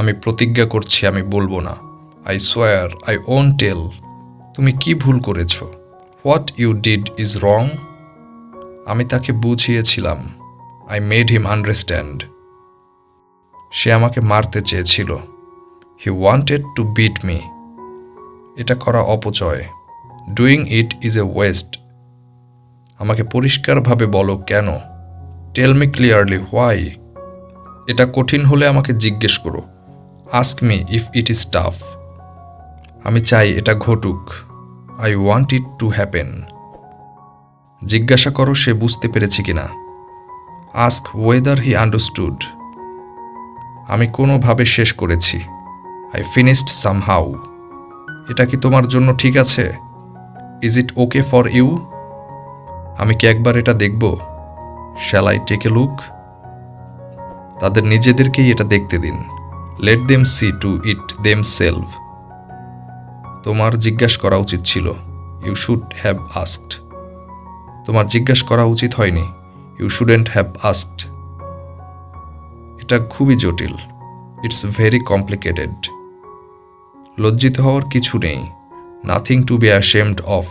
আমি প্রতিজ্ঞা করছি আমি বলবো না। আই সোয়ার আই ওন্ট টেল। তুমি কি ভুল করেছ? What you did is wrong. আমি তাকে বুঝিয়েছিলাম। I made him understand. সে আমাকে মারতে চেয়েছিল। He wanted to beat me. এটা করা অপচয়। Doing it is a waste. আমাকে পরিষ্কারভাবে বলো কেন। Tell me clearly why. এটা কঠিন হলে আমাকে জিজ্ঞেস করো। Ask me if it is tough. আমি চাই এটা ঘটুক। I want it to happen. জিজ্ঞাসা করো সে বুঝতে পেরেছে কিনা। Ask whether he understood. আমি কোনোভাবে শেষ করেছি। I finished somehow. এটা কি তোমার জন্য ঠিক আছে? Is it okay for you? আমি কি একবার এটা দেখব? Shall I take a look? তাদের নিজেদেরকেই এটা দেখতে দিন। Let them see to it themselves. তোমার জিজ্ঞাসা করা উচিত ছিল। You should have asked. তোমার জিজ্ঞাসা করা উচিত হয়নি। You shouldn't have asked. এটা খুবই জটিল। It's very complicated. লজ্জিত হওয়ার কিছু নেই। Nothing to be ashamed of.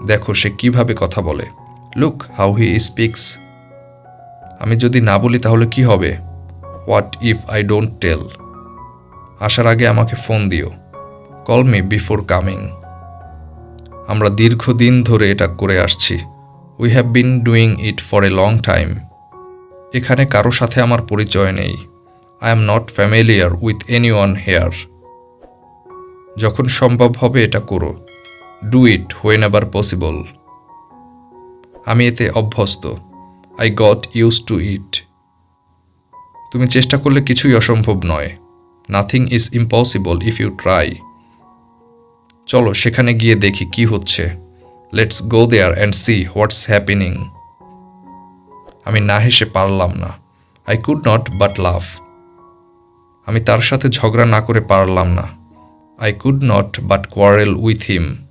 দেখো সে কিভাবে কথা বলে। Look how he speaks. আমি যদি না বলি তাহলে কি হবে? What if I don't tell. আসার আগে আমাকে ফোন দিও। Call me before coming. আমরা দীর্ঘদিন ধরে এটা করে আসছি। We have been doing it for a long time. এখানে কারো সাথে আমার পরিচয় নেই। I am not familiar with anyone here. যখন সম্ভব হবে এটা করো। Do it when ever possible. আমি এতে অভ্যস্ত। I got use to it. তুমি চেষ্টা করলে কিছুই অসম্ভব নয়। Nothing is impossible if you try. চলো সেখানে গিয়ে দেখি কি হচ্ছে। Let's go there and see what's happening. আমি না হেসে পারলাম না। আই কুড নট বাট লাফ। আমি তার সাথে ঝগড়া না করে পারলাম না। I could not but quarrel with him.